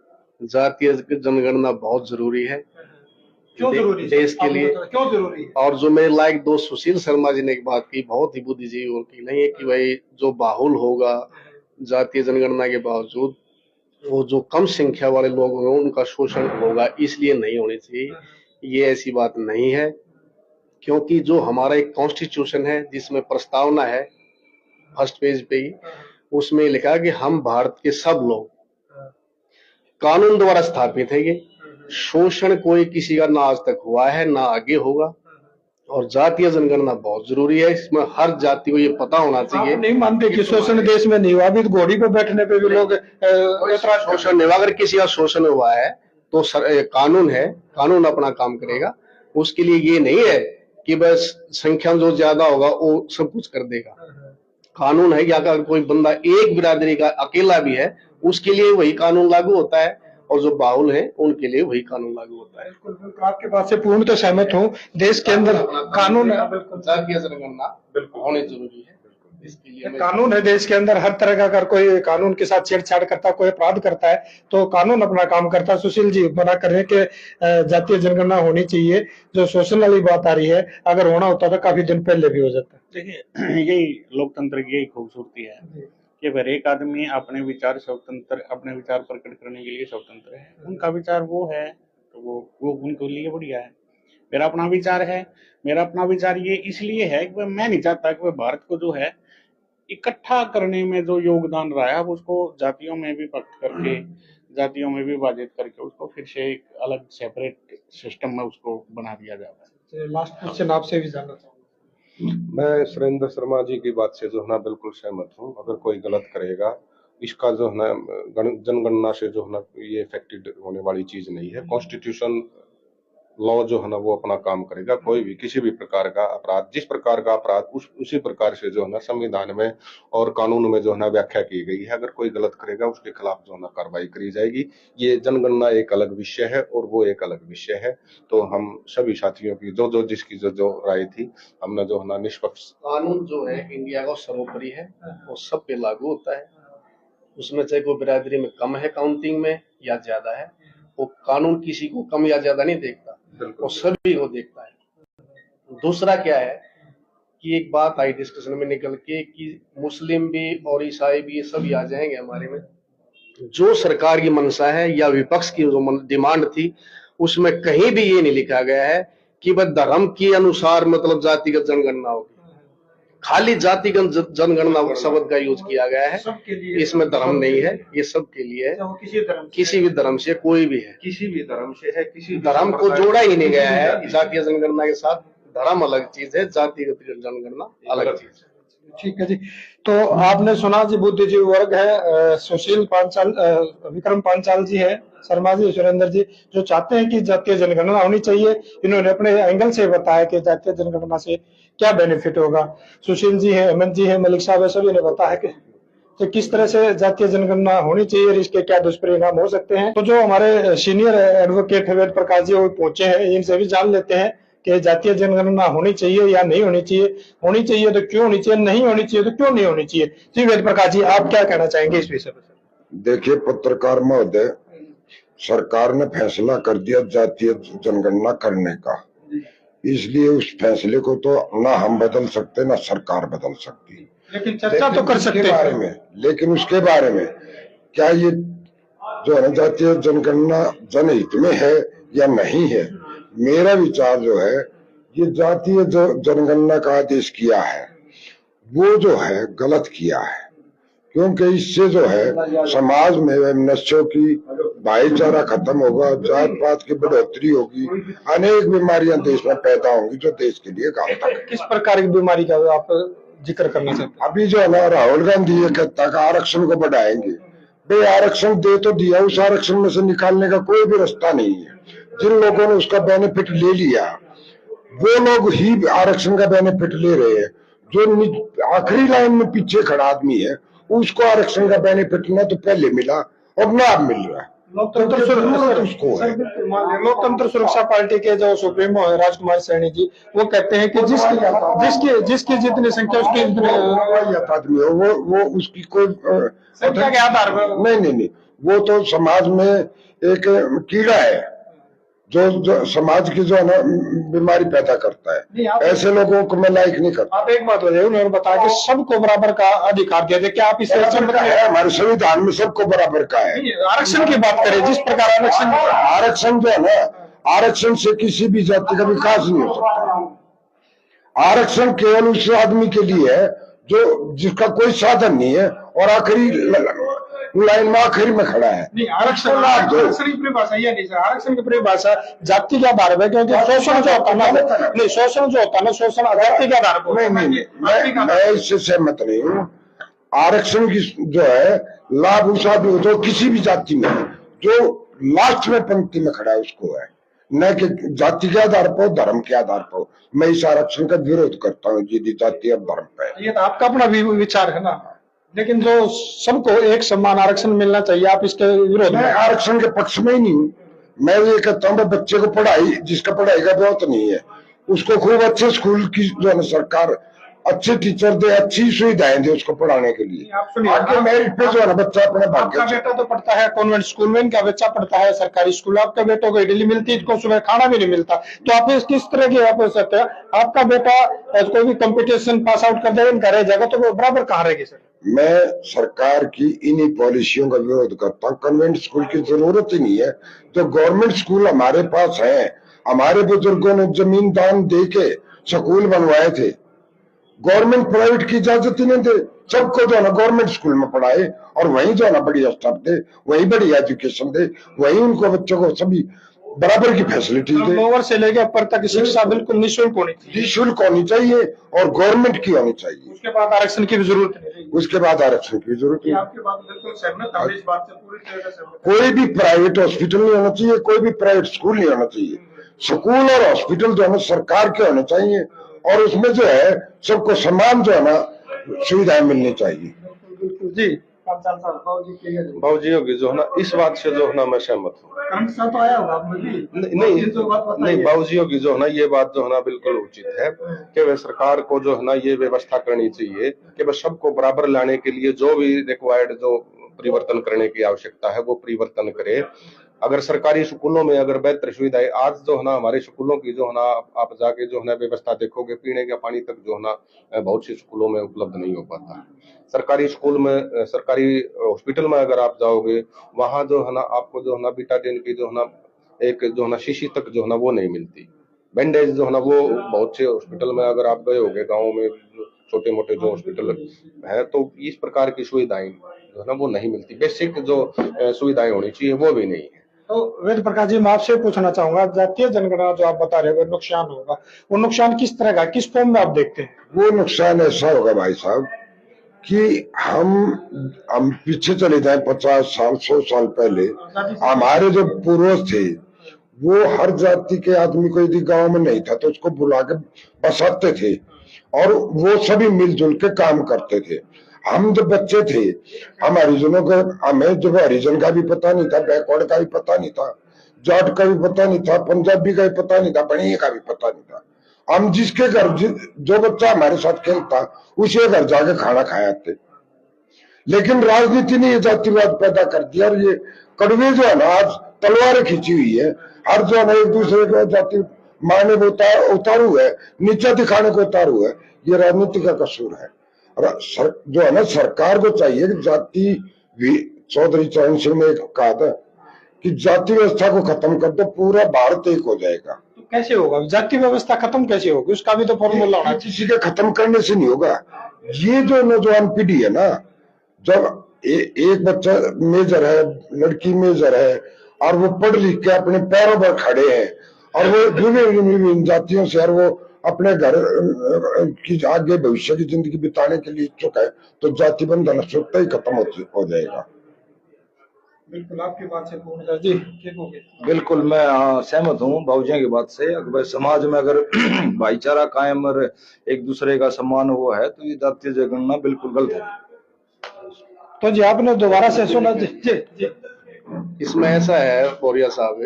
जातीय जनगणना बहुत जरूरी है। क्यों जरूरी है देश के लिए? क्यों जरूरी है? और जो मेरे लायक दोस्त सुशील शर्मा जी ने एक बात की, बहुत ही बुद्धिजीवी की नहीं है, कि भाई जो बाहुल होगा जातीय जनगणना के बावजूद, वो जो कम संख्या वाले लोग होंगे उनका शोषण होगा, इसलिए नहीं होनी चाहिए। ये ऐसी बात नहीं है, क्योंकि जो हमारा एक कॉन्स्टिट्यूशन है जिसमें प्रस्तावना है फर्स्ट पेज पे ही, उसमें लिखा कि हम भारत के सब लोग कानून द्वारा स्थापित है। ये शोषण कोई किसी का ना आज तक हुआ है ना आगे होगा। और जातीय जनगणना बहुत जरूरी है, इसमें हर जाति को ये पता होना चाहिए। आप नहीं मानते कि शोषण देश में नहीं हुआ? अभी तो घोड़ी पे बैठने पे भी लोग शोषण नहीं हुआ। अगर किसी का शोषण हुआ है तो कानून है, कानून अपना काम करेगा। उसके लिए ये नहीं है कि बस संख्या जो ज्यादा होगा वो सब कुछ कर देगा। कानून है कि अगर कोई बंदा एक बिरादरी का अकेला भी है, उसके लिए वही कानून लागू होता है, और जो बाहुल है उनके लिए वही कानून लागू होता है। बिल्कुल, आपके बात से पूर्णतः सहमत हूँ। देश के अंदर कानून है, जातीय जनगणना बिल्कुल होनी जरूरी है। इसके लिए कानून है देश के अंदर। हर तरह का अगर कोई कानून के साथ छेड़छाड़ करता है, कोई अपराध करता है, तो कानून अपना काम करता है। सुशील जी मना कर रहे हैं कि जातीय जनगणना होनी चाहिए। जो शोषण वाली बात आ रही है, अगर होना होता तो काफी दिन पहले भी हो जाता। देखिए, यही लोकतंत्र की यही खूबसूरती है कि हर एक आदमी अपने विचार स्वतंत्र, अपने विचार प्रकट करने के लिए स्वतंत्र है। उनका विचार वो है तो वो उनके लिए बढ़िया है। मेरा अपना विचार है, मेरा अपना विचार ये इसलिए है कि मैं नहीं चाहता कि भारत को जो है इकट्ठा करने में जो योगदान रहा है, उसको जातियों में भी विभक्त करके, जातियों में भी विभाजित करके उसको फिर से एक अलग सेपरेट सिस्टम में उसको बना दिया जाता है। लास्ट क्वेश्चन आपसे भी जानना चाहूंगा। मैं सुरेंद्र शर्मा जी की बात से जो है ना बिल्कुल सहमत हूँ। अगर कोई गलत करेगा, इसका जो है ना जनगणना से जो है ना ये इफेक्टेड होने वाली चीज नहीं है। कॉन्स्टिट्यूशन लॉ जो है ना वो अपना काम करेगा। कोई भी किसी भी प्रकार का अपराध, जिस प्रकार का अपराध उसी प्रकार से जो है ना संविधान में और कानून में जो है ना व्याख्या की गई है। अगर कोई गलत करेगा उसके खिलाफ जो है ना कार्रवाई करी जाएगी। ये जनगणना एक अलग विषय है और वो एक अलग विषय है। तो हम सभी साथियों की जो जिसकी जो राय थी, हमने जो है ना निष्पक्ष। कानून जो है इंडिया का सर्वोपरि है, वो सब पे लागू होता है। उसमें चाहे कोई बिरादरी में कम है काउंटिंग में या ज्यादा है, वो कानून किसी को कम या ज्यादा नहीं देखता, वो सभी को देखता है। दूसरा क्या है कि एक बात आई डिस्कशन में निकल के कि मुस्लिम भी और ईसाई भी ये सभी आ जाएंगे हमारे में। जो सरकार की मंशा है या विपक्ष की जो डिमांड थी, उसमें कहीं भी ये नहीं लिखा गया है कि वह धर्म के अनुसार मतलब जातिगत जनगणना होगी। खाली जातिगत जनगणना शब्द का यूज किया गया है, इसमें धर्म नहीं है, ये सबके लिए है, किसी भी धर्म से कोई भी है, किसी भी धर्म से है, किसी भी धर्म को जोड़ा ही नहीं गया है जातीय जनगणना के साथ। धर्म अलग चीज है, जातिगत जनगणना अलग चीज है। ठीक है जी। तो आपने सुना जी, बुद्धिजीवी वर्ग है, सुशील पांचाल, विक्रम पांचाल जी है, शर्मा जी, सुरेंद्र जी, जो चाहते हैं कि जातीय जनगणना होनी चाहिए। इन्होंने अपने एंगल से बताया कि जातीय जनगणना से क्या बेनिफिट होगा। सुशील जी है, हेमंत जी है, मलिक साहब है, सभी ने बताया कि किस तरह से जातीय जनगणना होनी चाहिए और इसके क्या दुष्परिणाम हो सकते हैं। तो जो हमारे सीनियर एडवोकेट वेद प्रकाश जी वो पहुंचे हैं, इनसे भी जान लेते हैं कि जातीय जनगणना होनी चाहिए या नहीं होनी चाहिए, होनी चाहिए तो क्यों होनी चाहिए, नहीं होनी चाहिए तो क्यों नहीं होनी चाहिए। जी वेद प्रकाश जी, आप क्या कहना चाहेंगे इस विषय पर? देखिए पत्रकार महोदय, सरकार ने फैसला कर दिया जातीय जनगणना करने का, इसलिए उस फैसले को तो ना हम बदल सकते ना सरकार बदल सकती। लेकिन चर्चा तो कर सकते हैं। लेकिन उसके बारे में क्या ये जो है जातीय जनगणना जनहित में है या नहीं है, मेरा विचार जो है ये जातीय जनगणना का आदेश किया है वो जो है गलत किया है, क्योंकि इससे जो है समाज में नशों की भाईचारा खत्म होगा, जात पात की बढ़ोतरी होगी, अनेक बीमारियां देश में पैदा होंगी जो देश के लिए घातक है। किस प्रकार की बीमारी का आप जिक्र करना चाहते हैं? अभी जो है ना राहुल गांधी ये कहता है कि आरक्षण को बढ़ाएंगे। भाई आरक्षण दे तो दिया, उस आरक्षण में से निकालने का कोई भी रास्ता नहीं है। जिन लोगों ने उसका बेनिफिट ले लिया वो लोग ही आरक्षण का बेनिफिट ले रहे हैं। जो आखिरी लाइन में पीछे खड़ा आदमी है उसको आरक्षण का बेनिफिट ना तो पहले मिला और ना अब मिल रहा है। लोकतंत्र सुरक्षा पार्टी के जो सुप्रीमो है राजकुमार सैनी जी, वो कहते हैं कि जिसकी जितनी संख्या उसकी आदमी हो वो उसकी कोई संख्या के आधार पर नहीं, वो तो समाज में एक कीड़ा है जो समाज की जो है ना बीमारी पैदा करता है। ऐसे लोगों को मैं लाइक नहीं करता। आप एक बात बताइए, उन्होंने बताया कि सबको बराबर का अधिकार दिया जाए, क्या आप इसे हमारे संविधान में सबको बराबर का है। आरक्षण की बात करें, जिस प्रकार आरक्षण जो है ना, आरक्षण से किसी भी जाति का विकास नहीं हो सकता। आरक्षण केवल उस आदमी के लिए है जो जिसका कोई साधन नहीं है और आखिरी लाइन में आखिरी में खड़ा है। नहीं, आरक्षण की परिभाषा ये नहीं सर, आरक्षण की परिभाषा जाति के आधार पर, क्योंकि शोषण जो होता है ना, नहीं शोषण जो होता है ना, शोषण जाति के आधार पर नहीं, मैं इससे सहमत नहीं हूँ। आरक्षण की जो है लाभ उस आदमी जो किसी भी जाति में जो लास्ट में पंक्ति में खड़ा है उसको है, न कि जाति के आधार पर, धर्म के आधार पर। मैं इस आरक्षण का विरोध करता हूँ यदि जाति और धर्म पे। ये तो आपका अपना विचार है ना, लेकिन जो सबको एक समान आरक्षण मिलना चाहिए, आप इसके विरोध में? मैं आरक्षण के पक्ष में ही नहीं हूँ। मैं ये कहता हूँ बच्चे को पढ़ाई, जिसका पढ़ाई का बहुत नहीं है उसको खूब अच्छे स्कूल की जो है सरकार अच्छे टीचर दे, अच्छी सुविधाएं दे उसको पढ़ाने के लिए। आगे मेरिट पे जो है ना बच्चा अपने आपका बेटा तो पढ़ता है कॉन्वेंट स्कूल में, इनका बच्चा पढ़ता है सरकारी स्कूल, आपका बेटों को इडली मिलती है, इसको सुबह खाना भी नहीं मिलता, तो आप किस तरह की आप सकते हैं? आपका बेटा कोई भी कंपटीशन पास आउट कर देगा, इनका रह जाएगा, तो वो बराबर कहाँ रहेगी सर? मैं सरकार की इन्हीं पॉलिसियों का विरोध करता हूँ। कन्वेंट स्कूल की जरूरत ही नहीं है। जो गवर्नमेंट स्कूल हमारे पास है, हमारे बुजुर्गों ने जमीन दान दे के स्कूल बनवाए थे। गवर्नमेंट प्राइवेट की इजाजत ही नहीं दे, सबको जो है ना गवर्नमेंट स्कूल में पढ़ाए और वहीं जो है ना बढ़िया स्टाफ दे, वहीं बढ़िया एजुकेशन दे, वहीं उनको बच्चों को सभी बराबर की फैसिलिटी दे। लोअर से लेकर ऊपर तक शिक्षा बिल्कुल निःशुल्क होनी चाहिए, निःशुल्क होनी चाहिए और गवर्नमेंट की होनी चाहिए। उसके बाद आरक्षण की भी जरूरत नहीं, उसके बाद आरक्षण की जरूरत नहीं। आपकी बात बिल्कुल सहमत हूं, इस बात से पूरी तरह से सहमत। कोई भी प्राइवेट हॉस्पिटल नहीं होना चाहिए, कोई भी प्राइवेट स्कूल नहीं होना चाहिए। स्कूल और हॉस्पिटल जो है ना सरकार के होने चाहिए और उसमें जो है सबको समान जो है ना सुविधाएं मिलनी चाहिए। जी बाबूजी जो है ना इस बात से जो है ना मैं सहमत हूँ। तो आया होगा नहीं बाबूजी की जो है ना ये बात जो है ना बिल्कुल उचित है कि वह सरकार को जो है ना ये व्यवस्था करनी चाहिए कि वह सबको बराबर लाने के लिए जो भी रिक्वायर्ड जो परिवर्तन करने की आवश्यकता है वो परिवर्तन करे। अगर सरकारी स्कूलों में अगर बेहतर सुविधाएं, आज जो है ना हमारे स्कूलों की जो है ना आप जाके जो है ना व्यवस्था देखोगे, पीने का पानी तक जो है ना बहुत सी स्कूलों में उपलब्ध नहीं हो पाता। सरकारी स्कूल में, सरकारी हॉस्पिटल में अगर आप जाओगे वहां जो है ना आपको जो है ना बीटाडीन की जो है ना एक जो है ना शीशी तक जो है ना वो नहीं मिलती। बैंडेज जो है ना वो बहुत से हॉस्पिटल में अगर आप गए होंगे गाँव में, छोटे मोटे जो हॉस्पिटल है, तो इस प्रकार की सुविधाएं जो है ना वो नहीं मिलती। बेसिक जो सुविधाएं होनी चाहिए वो भी नहीं है। तो वेद प्रकाश जी, मैं आपसे पूछना चाहूंगा, जातीय जनगणना जो आप बता रहे हो नुकसान होगा, वो नुकसान किस तरह का, किस फॉर्म में आप देखते हैं? वो नुकसान ऐसा होगा भाई साहब कि हम पीछे चले जाए 50 साल 100 साल पहले, हमारे जो पूर्वज थे वो हर जाति के आदमी को यदि गांव में नहीं था तो उसको बुला के बसाते थे और वो सभी मिलजुल के काम करते थे। हम जब बच्चे थे, हम हरिजनों को, हमें जब हरिजन का भी पता नहीं था, बैकवर्ड का भी पता नहीं था, जाट का भी पता नहीं था, पंजाबी का भी पता नहीं था, बनिया का भी पता नहीं था। हम जिसके घर जो बच्चा हमारे साथ खेलता उसी घर जाके खाना खाया थे। लेकिन राजनीति ने ये जातिवाद पैदा कर दिया और ये कड़वे जो है ना आज तलवारें खींची हुई है, हर जो है ना एक दूसरे को जाति मारने को उतारू है, नीचा दिखाने को उतारू है। ये राजनीति का कसूर है। जो है ना सरकार को चाहिए कि जाति चौधरी चरण सिंह ने कहा था कि जाति व्यवस्था को खत्म कर दो, पूरा भारत एक हो जाएगा। तो कैसे होगा जाति व्यवस्था खत्म, कैसे होगी? उसका भी तो फॉर्मूला होना चाहिए। किसी के खत्म करने से नहीं होगा। ये जो नौजवान पीढ़ी है ना, जब एक बच्चा मेजर है, लड़की मेजर है और वो पढ़ लिख के अपने पैरों पर खड़े हैं और वो विभिन्न जातियों से और वो अपने घर की आगे भविष्य की जिंदगी बिताने के लिए इच्छुक है, तो जाति बंधन स्वतः ही खत्म हो जाएगा। बिल्कुल आपकी बात से पूर्ण जी ठीक हो गई। बिल्कुल मैं सहमत हूँ बाबूजी की बात से। अगर समाज में अगर भाईचारा कायम और एक दूसरे का सम्मान हुआ है तो ये जातीय जनगणना बिल्कुल गलत है। तो जी आपने दोबारा से सुना जी जी। इसमें ऐसा है बोरिया साहब,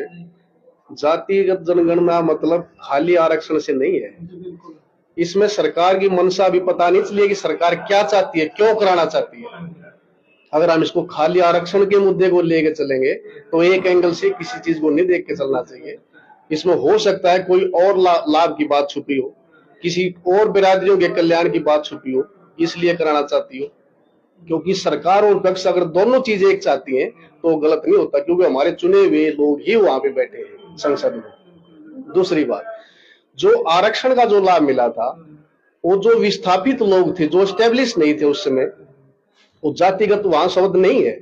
जातिगत जनगणना मतलब खाली आरक्षण से नहीं है। इसमें सरकार की मंशा भी पता नहीं चलिए कि सरकार क्या चाहती है, क्यों कराना चाहती है। अगर हम इसको खाली आरक्षण के मुद्दे को लेके चलेंगे तो एक एंगल से किसी चीज को नहीं देख के चलना चाहिए। इसमें हो सकता है कोई और लाभ की बात छुपी हो, किसी और बिरादरियों के कल्याण की बात छुपी हो, इसलिए कराना चाहती हो। क्योंकि सरकार और विपक्ष अगर दोनों चीजें एक चाहती हैं तो गलत नहीं होता, क्योंकि हमारे चुने हुए लोग ही वहां पे बैठे हैं संसद में। दूसरी बात, जो आरक्षण का जो लाभ मिला था वो जो विस्थापित लोग थे, जो स्टेब्लिश नहीं थे उस समय, वो जातिगत वहां शब्द नहीं है,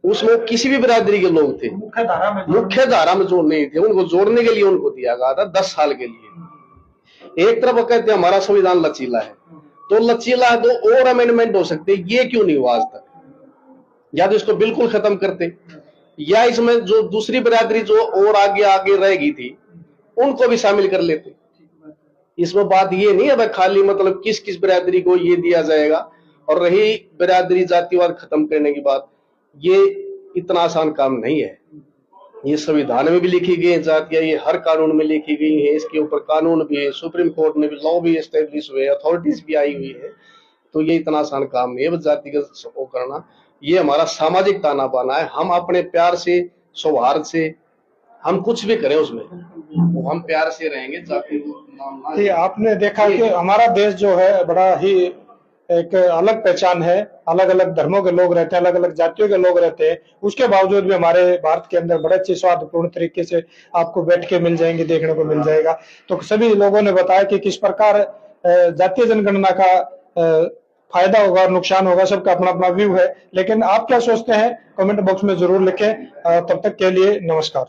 उसमें किसी भी बिरादरी के लोग थे, मुख्य धारा में जो नहीं थे उनको जोड़ने के लिए उनको दिया गया था 10 साल के लिए। एक तरफ कहते हैं हमारा संविधान लचीला है, तो लचीला है तो और अमेंडमेंट हो सकते, ये क्यों नहीं हुआ आज तक? या तो इसको बिल्कुल खत्म करते, या इसमें जो दूसरी बिरादरी जो और आगे आगे रहेगी थी उनको भी शामिल कर लेते। इसमें बात ये नहीं है खाली मतलब किस किस बिरादरी को ये दिया जाएगा। और रही बिरादरी जातिवाद खत्म करने की बात, ये इतना आसान काम नहीं है। ये संविधान में भी लिखी गई है जातियां, ये हर कानून में लिखी गई है, इसके ऊपर कानून भी है, सुप्रीम कोर्ट में भी लॉ भी एस्टेब्लिश हुए, अथॉरिटीज भी आई हुई है। तो ये इतना आसान काम नहीं है जातिगत वो करना। ये हमारा सामाजिक ताना बाना है। हम अपने प्यार से, सौहार्द से हम कुछ भी करें उसमें वो हम प्यार से रहेंगे। जाति आपने देखा कि हमारा देश जो है बड़ा ही एक अलग पहचान है, अलग अलग धर्मों के लोग रहते हैं, अलग अलग जातियों के लोग रहते हैं। उसके बावजूद भी हमारे भारत के अंदर बड़े अच्छे स्वादपूर्ण तरीके से आपको बैठ के मिल जाएंगे, देखने को मिल जाएगा। तो सभी लोगों ने बताया कि किस प्रकार जातीय जनगणना का फायदा होगा और नुकसान होगा, सबका अपना अपना व्यू है। लेकिन आप क्या सोचते हैं कमेंट बॉक्स में जरूर लिखें। तब तक के लिए नमस्कार।